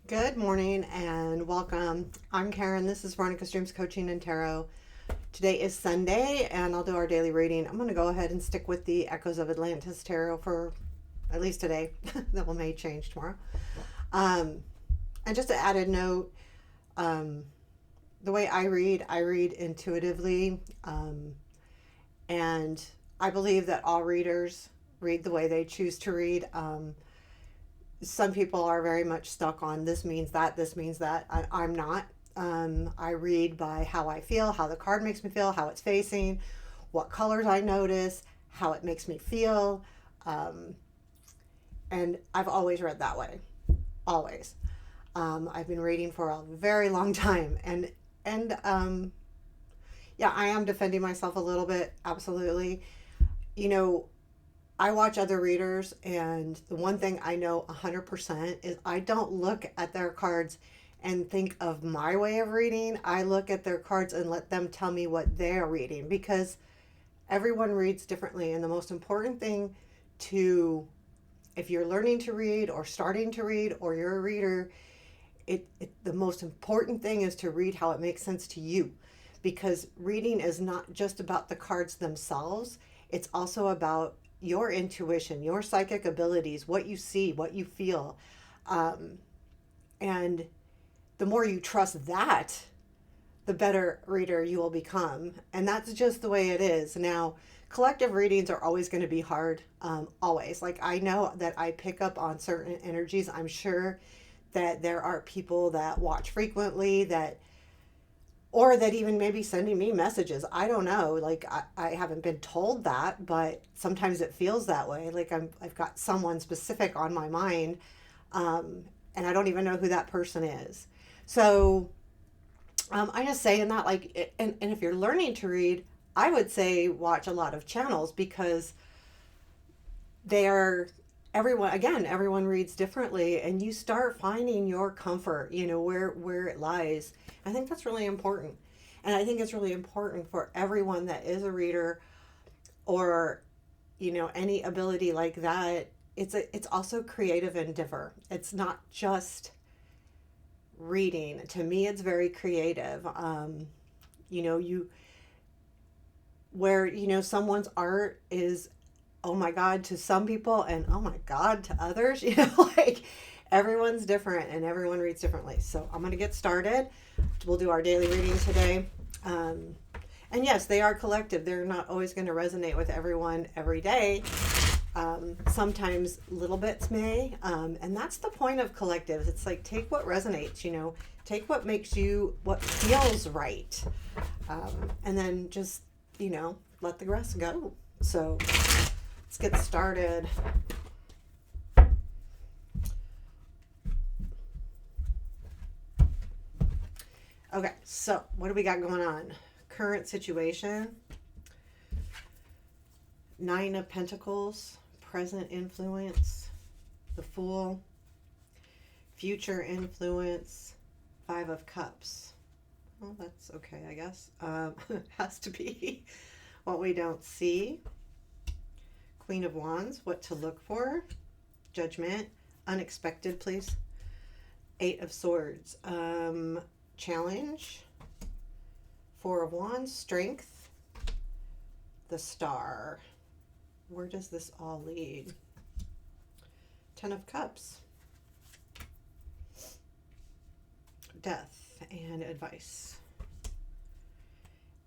Good morning and welcome. I'm Karen. This is Veronica's Dreams Coaching and Tarot. Today is Sunday and I'll do our daily reading. I'm going to go ahead and stick with the Echoes of Atlantis Tarot for at least today. That will may change tomorrow. Um, and just an added note, um, the way I read intuitively. And I believe that all readers read the way they choose to read. Some people are very much stuck on this means that, this means that. I'm not. I read by how I feel, how the card makes me feel, how it's facing, what colors I notice, how it makes me feel. Um, and I've always read that way, always. I've been reading for a very long time, and yeah, I am defending myself a little bit, absolutely. You know, I watch other readers, and the one thing I know 100% is I don't look at their cards and think of my way of reading. I look at their cards and let them tell me what they're reading because everyone reads differently. And the most important thing to, if you're learning to read or starting to read or you're a reader, the most important thing is to read how it makes sense to you, because reading is not just about the cards themselves. It's also about your intuition, your psychic abilities, what you see, what you feel. um, and the more you trust that, the better reader you will become. And that's just the way it is. Now, collective readings are always going to be hard, always. Like, I know that I pick up on certain energies. I'm sure that there are people that watch frequently that, or that even maybe sending me messages. I don't know. Like, I haven't been told that, but sometimes it feels that way. Like I've got someone specific on my mind, and I don't even know who that person is. So I just say in that, like, and if you're learning to read, I would say watch a lot of channels because they're everyone, again, everyone reads differently, and you start finding your comfort, where it lies. I think that's really important. And I think it's really important for everyone that is a reader, or any ability like that. It's also creative endeavor. It's not just reading. To me, it's very creative. You where someone's art is, oh my god, to some people, and oh my god to others. Like, everyone's different and everyone reads differently. So I'm going to get started. We'll do our daily reading today. um, and yes, they are collective. They're not always going to resonate with everyone every day. Sometimes little bits may, and that's the point of collectives. It's like, take what resonates, take what makes you, what feels right, and then just, let the rest go. So let's get started. Okay, so what do we got going on? Current situation: Nine of Pentacles, present influence, the Fool, future influence, Five of Cups. Well, that's okay, I guess. Has to be what we don't see. Queen of Wands, what to look for. Judgment, unexpected, please. Eight of Swords, challenge. Four of Wands, strength. The Star. Where does this all lead? Ten of Cups, death and advice.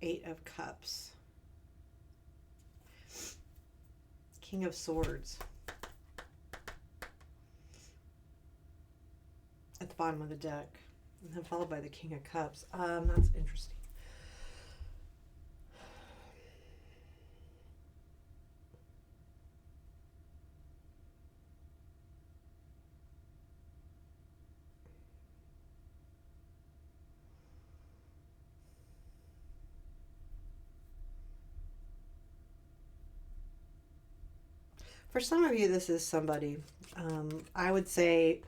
Eight of Cups, King of Swords at the bottom of the deck, and then followed by the King of Cups. That's interesting. For some of you, this is somebody. I would say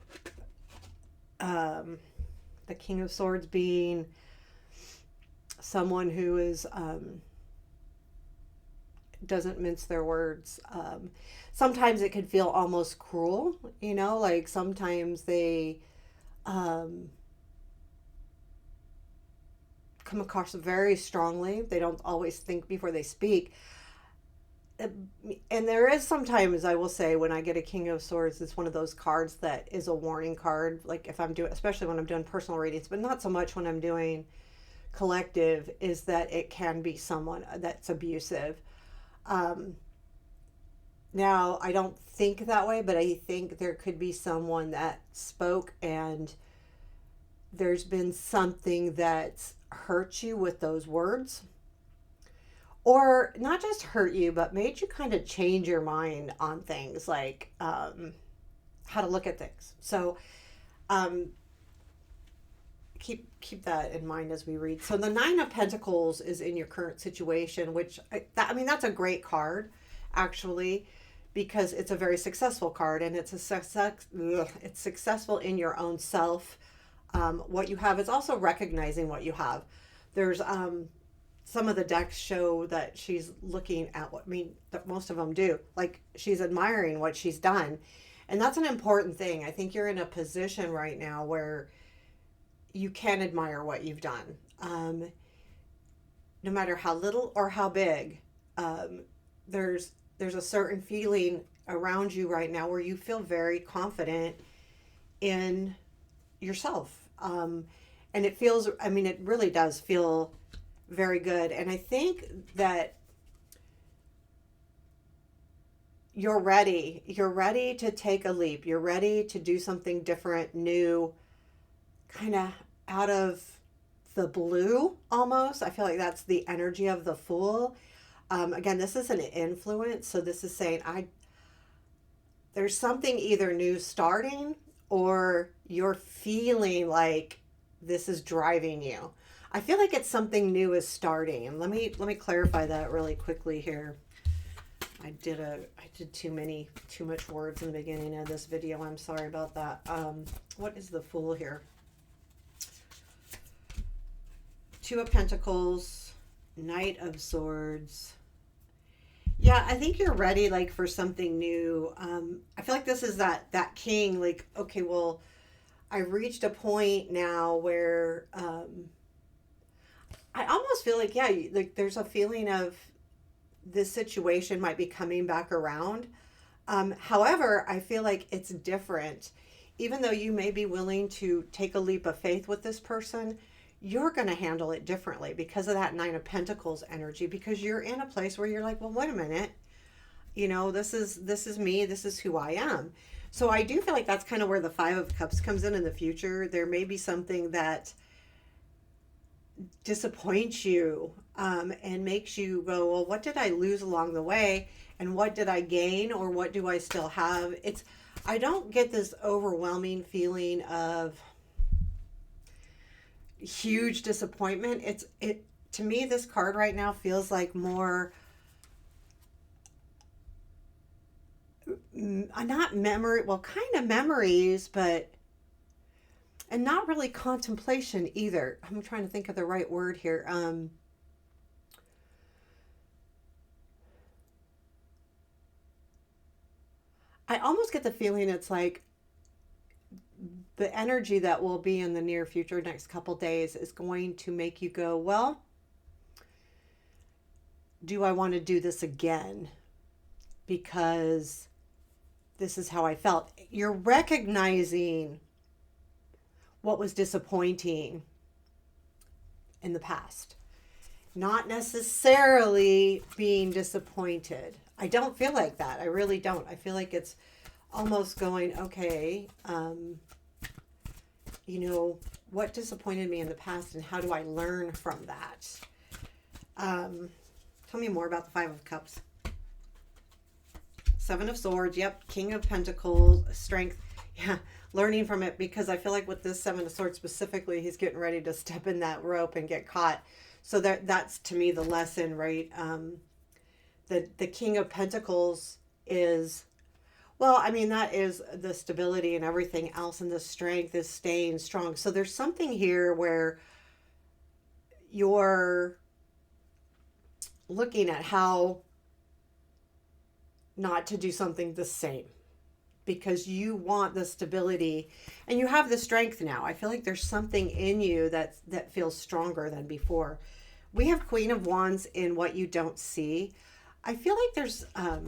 the King of Swords being someone who is doesn't mince their words. Sometimes it can feel almost cruel, like sometimes they um, come across very strongly. They don't always think before they speak. And there is sometimes, I will say, when I get a King of Swords, it's one of those cards that is a warning card. Like if I'm doing, especially when I'm doing personal readings, but not so much when I'm doing collective, is that it can be someone that's abusive. Um, Now, I don't think that way, but I think there could be someone that spoke and there's been something that's hurt you with those words. Or not just hurt you, but made you kind of change your mind on things like how to look at things. So um, keep that in mind as we read. So the Nine of Pentacles is in your current situation, which I mean that's a great card, actually, because it's a very successful card and it's a success. It's successful in your own self. What you have is also recognizing what you have. There's some of the decks show that she's looking at what I mean that most of them do, like she's admiring what she's done, and that's an important thing. I think you're in a position right now where you can admire what you've done, no matter how little or how big. Um, there's a certain feeling around you right now where you feel very confident in yourself, and it feels. I mean, it really does feel very good. And I think that you're ready. You're ready to take a leap. You're ready to do something different, new, kind of out of the blue almost. I feel like that's the energy of the Fool. Again, this is an influence, so this is saying there's something either new starting or you're feeling like this is driving you. I feel like it's something new is starting. And let me clarify that really quickly here. I did too much words in the beginning of this video. I'm sorry about that. What is the Fool here? Two of Pentacles, Knight of Swords. Yeah, I think you're ready, like, for something new. I feel like this is that king, like, okay, well, I reached a point now where I almost feel like, yeah, like there's a feeling of this situation might be coming back around. However, I feel like it's different. Even though you may be willing to take a leap of faith with this person, you're going to handle it differently because of that Nine of Pentacles energy, because you're in a place where you're like, well, wait a minute, this is me, this is who I am. So I do feel like that's kind of where the Five of Cups comes in the future. There may be something that disappoints you, and makes you go, well, what did I lose along the way, and what did I gain, or what do I still have? I don't get this overwhelming feeling of huge disappointment. It to me, this card right now feels like more not memory, well, kind of memories, but and not really contemplation either. I'm trying to think of the right word here. I almost get the feeling it's like the energy that will be in the near future, next couple days, is going to make you go, well, do I want to do this again? Because this is how I felt. You're recognizing what was disappointing in the past, not necessarily being disappointed. I don't feel like that. I really don't. I feel like it's almost going, okay, what disappointed me in the past and how do I learn from that? Tell me more about the Five of Cups. Seven of Swords, yep. King of Pentacles, strength. Yeah, learning from it, because I feel like with this Seven of Swords specifically, he's getting ready to step in that rope and get caught. So that's to me the lesson, right? The King of Pentacles is, well, I mean, that is the stability and everything else, and the strength is staying strong. So there's something here where you're looking at how not to do something the same, because you want the stability and you have the strength now. I feel like there's something in you that feels stronger than before. We have Queen of Wands in what you don't see. I feel like there's tell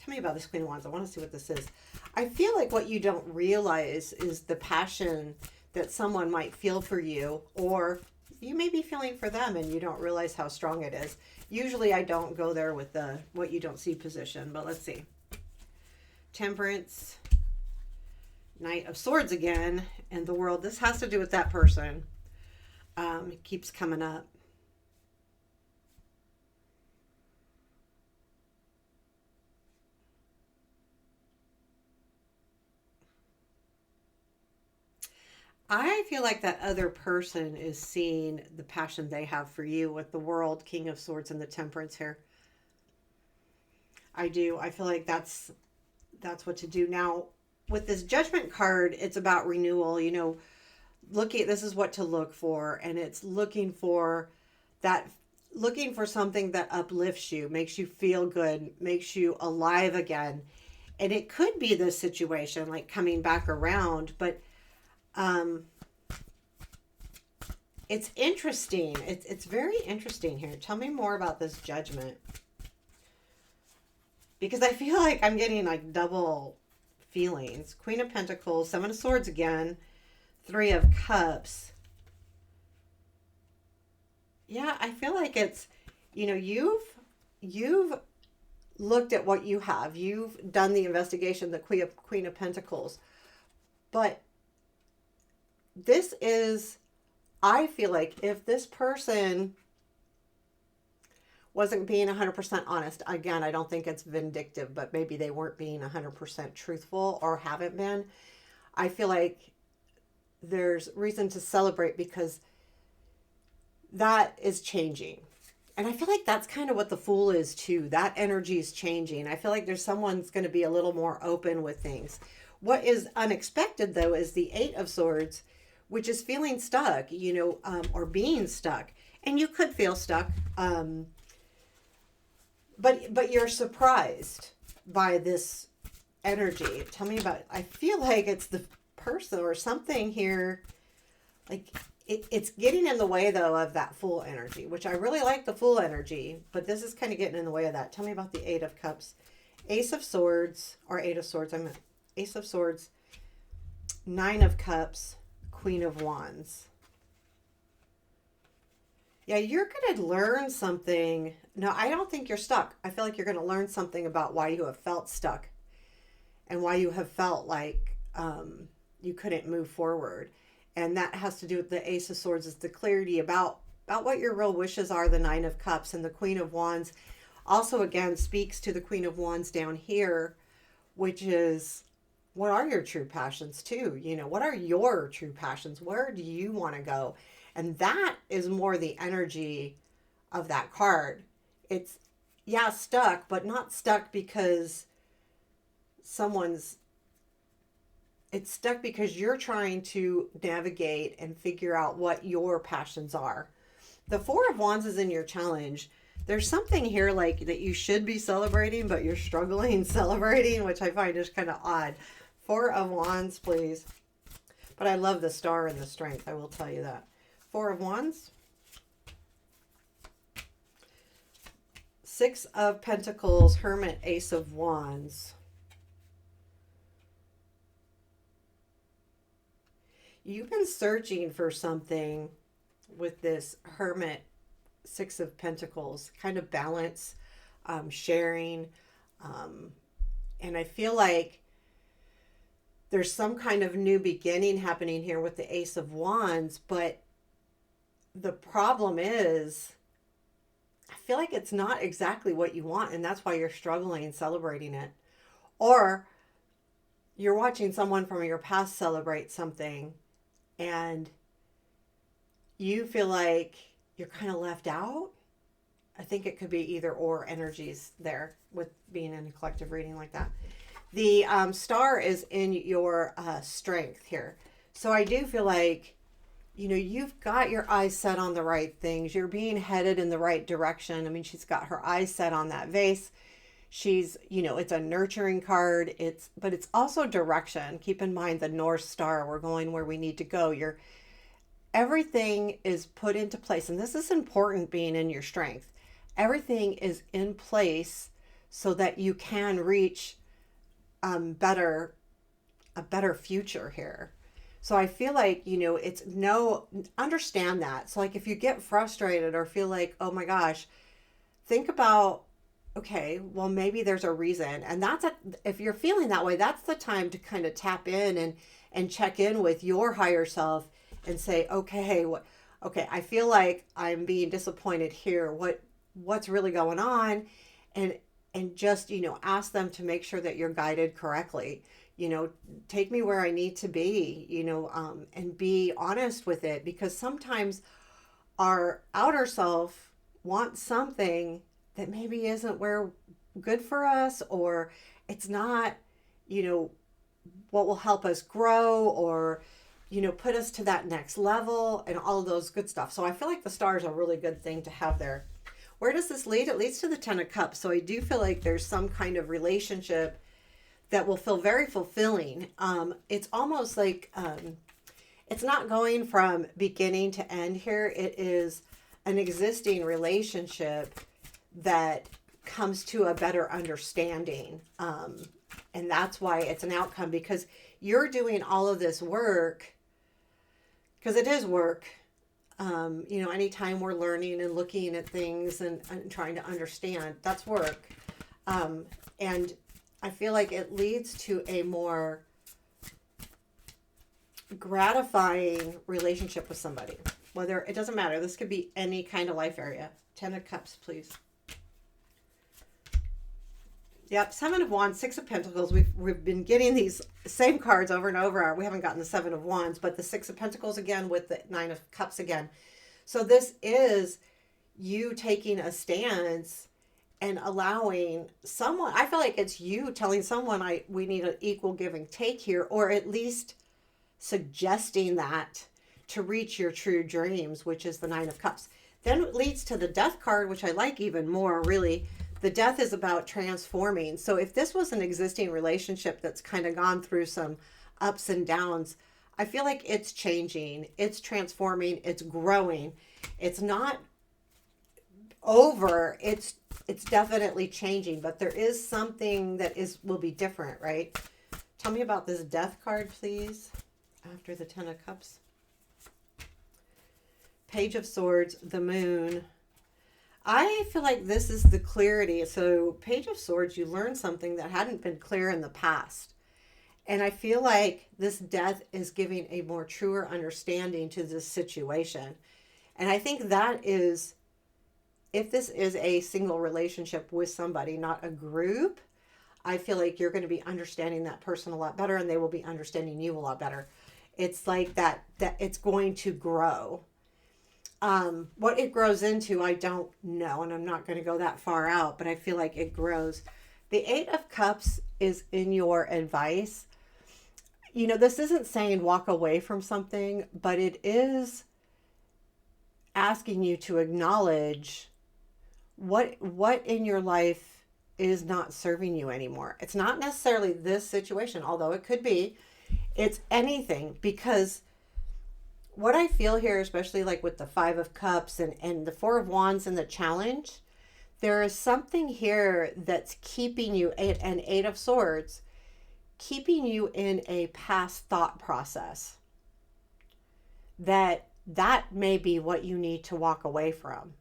me about this Queen of Wands. I want to see what this is. I feel like what you don't realize is the passion that someone might feel for you, or you may be feeling for them and you don't realize how strong it is. Usually I don't go there with the what you don't see position, but let's see. Temperance, Knight of Swords again, and the World. This has to do with that person. It keeps coming up. I feel like that other person is seeing the passion they have for you with the World, King of Swords, and the Temperance here. I do. I feel like that's what to do. Now, with this Judgment card, it's about renewal. You know, looking, this is what to look for, and it's that looking for something that uplifts you, makes you feel good, makes you alive again. And it could be this situation, like coming back around, but it's interesting. It's very interesting here. Tell me more about this Judgment. Because I feel like I'm getting like double feelings. Queen of Pentacles, Seven of Swords again, Three of Cups. Yeah, I feel like it's, you know, you've looked at what you have. You've done the investigation, the Queen of Pentacles. But this is, I feel like if this person wasn't being 100% honest, again, I don't think it's vindictive, but maybe they weren't being 100% truthful or haven't been. I feel like there's reason to celebrate because that is changing. And I feel like that's kind of what the Fool is too. That energy is changing. I feel like there's someone's going to be a little more open with things. What is unexpected though is the Eight of Swords, which is feeling stuck, you know, or being stuck. And you could feel stuck. But you're surprised by this energy. Tell me about it. I feel like it's the person or something here. Like it's getting in the way though of that Fool energy, which I really like the Fool energy, but this is kind of getting in the way of that. Tell me about the Eight of Cups. Ace of Swords, or Eight of Swords, I meant Ace of Swords, Nine of Cups, Queen of Wands. Yeah, you're going to learn something. No, I don't think you're stuck. I feel like you're going to learn something about why you have felt stuck and why you have felt like you couldn't move forward. And that has to do with the Ace of Swords, is the clarity about what your real wishes are, the Nine of Cups, and the Queen of Wands. Also, again, speaks to the Queen of Wands down here, which is, what are your true passions too? You know, what are your true passions? Where do you want to go? And that is more the energy of that card. It's, yeah, stuck, but not stuck because it's stuck because you're trying to navigate and figure out what your passions are. The Four of Wands is in your challenge. There's something here like that you should be celebrating, but you're struggling celebrating, which I find is kind of odd. Four of Wands, please. But I love the Star and the Strength, I will tell you that. Four of Wands. Six of Pentacles, Hermit, Ace of Wands. You've been searching for something with this Hermit, Six of Pentacles, kind of balance, sharing. And I feel like there's some kind of new beginning happening here with the Ace of Wands, but the problem is, I feel like it's not exactly what you want, and that's why you're struggling and celebrating it. Or you're watching someone from your past celebrate something, and you feel like you're kind of left out. I think it could be either or energies there with being in a collective reading like that. The Star is in your strength here. So I do feel like, you know, you've got your eyes set on the right things. You're being headed in the right direction. I mean, she's got her eyes set on that vase. She's, it's a nurturing card. But it's also direction. Keep in mind the North Star. We're going where we need to go. Everything is put into place. And this is important, being in your strength. Everything is in place so that you can reach better a better future here. So I feel like, it's no, understand that. So like if you get frustrated or feel like, oh my gosh, think about, okay, well maybe there's a reason. And if you're feeling that way, that's the time to kind of tap in and check in with your higher self and say, okay, I feel like I'm being disappointed here. What's really going on? And just, ask them to make sure that you're guided correctly. Take me where I need to be, and be honest with it, because sometimes our outer self wants something that maybe isn't where good for us, or it's not, what will help us grow, or, put us to that next level and all of those good stuff. So I feel like the star is a really good thing to have there. Where does this lead? It leads to the 10 of Cups. So I do feel like there's some kind of relationship that will feel very fulfilling. It's almost like it's not going from beginning to end here. It is an existing relationship that comes to a better understanding. And that's why it's an outcome, because you're doing all of this work, because it is work. Anytime we're learning and looking at things and trying to understand, that's work. And I feel like it leads to a more gratifying relationship with somebody. Whether, it doesn't matter. This could be any kind of life area. 10 of Cups, please. Yep, 7 of Wands, 6 of Pentacles. We've been getting these same cards over and over. We haven't gotten the 7 of Wands, but the 6 of Pentacles again with the 9 of Cups again. So this is you taking a stance and allowing someone, I feel like it's you telling someone we need an equal give and take here, or at least suggesting that to reach your true dreams, which is the 9 of Cups. Then it leads to the Death card, which I like even more, really. The Death is about transforming. So if this was an existing relationship that's kind of gone through some ups and downs, I feel like it's changing, it's transforming, it's growing. It's not over, it's definitely changing, but there is something that will be different, right? Tell me about this Death card, please, after the 10 of Cups. Page of Swords, the Moon. I feel like this is the clarity. So Page of Swords, you learn something that hadn't been clear in the past. And I feel like this Death is giving a more truer understanding to this situation. And I think that is, if this is a single relationship with somebody, not a group, I feel like you're going to be understanding that person a lot better, and they will be understanding you a lot better. It's like that it's going to grow. What it grows into, I don't know, and I'm not going to go that far out, but I feel like it grows. The 8 of Cups is in your advice. This isn't saying walk away from something, but it is asking you to acknowledge what in your life is not serving you anymore. It's not necessarily this situation, although it could be. It's anything, because what I feel here, especially like with the 5 of Cups and the 4 of Wands and the challenge, there is something here that's keeping you, and 8 of Swords, keeping you in a past thought process. That may be what you need to walk away from,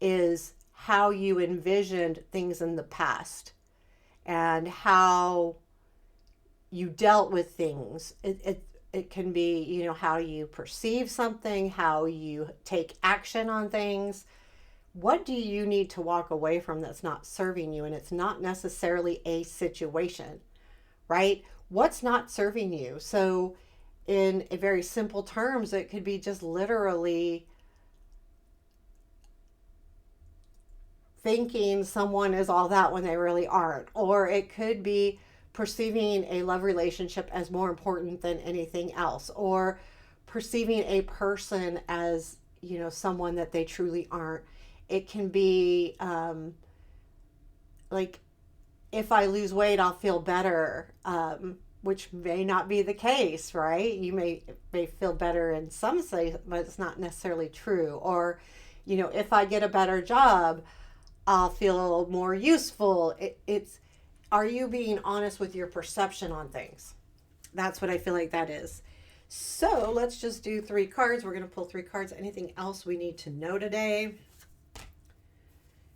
is how you envisioned things in the past and how you dealt with things. It can be, how you perceive something, how you take action on things. What do you need to walk away from that's not serving you? And it's not necessarily a situation, right? What's not serving you? So in a very simple terms, it could be just literally thinking someone is all that when they really aren't. Or it could be perceiving a love relationship as more important than anything else, or perceiving a person as, someone that they truly aren't. It can be like if I lose weight, I'll feel better, which may not be the case, right? You may feel better in some ways, but it's not necessarily true. Or, if I get a better job, I'll feel more useful. It's are you being honest with your perception on things? That's what I feel like that is. So let's just do 3 cards. We're going to pull 3 cards. Anything else we need to know today?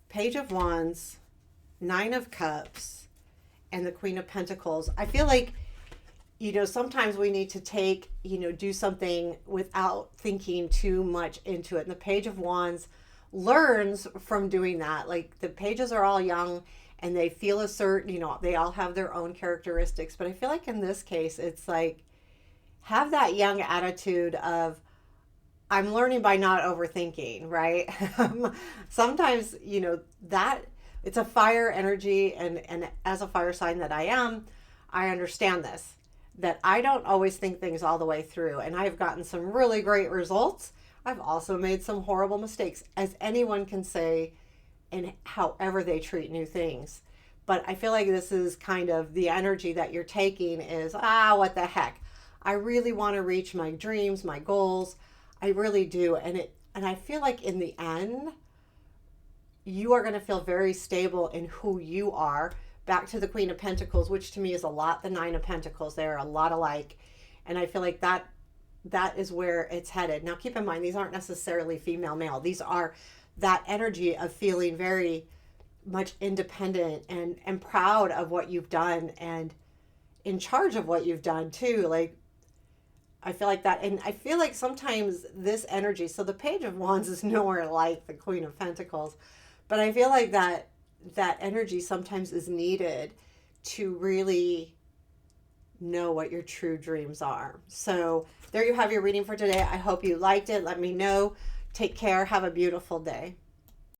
Page of Wands, 9 of Cups, and the Queen of Pentacles. I feel like, sometimes we need to take, do something without thinking too much into it. And the Page of Wands learns from doing that. Like, the pages are all young and they feel a certain, they all have their own characteristics. But I feel like in this case, it's like, have that young attitude of, I'm learning by not overthinking, right? Sometimes, that it's a fire energy. And as a fire sign that I am, I understand this, that I don't always think things all the way through. And I've gotten some really great results. I've also made some horrible mistakes, as anyone can say, in however they treat new things. But I feel like this is kind of the energy that you're taking is, what the heck? I really want to reach my dreams, my goals. I really do. And I feel like in the end, you are going to feel very stable in who you are. Back to the Queen of Pentacles, which to me is a lot the 9 of Pentacles. They're a lot alike. And I feel like that is where it's headed. Now, keep in mind, these aren't necessarily female, male. These are that energy of feeling very much independent and proud of what you've done and in charge of what you've done too. Like, I feel like that. And I feel like sometimes this energy, so the Page of Wands is nowhere like the Queen of Pentacles, but I feel like that energy sometimes is needed to really know what your true dreams are. So there you have your reading for today. I hope you liked it. Let me know. Take care. Have a beautiful day.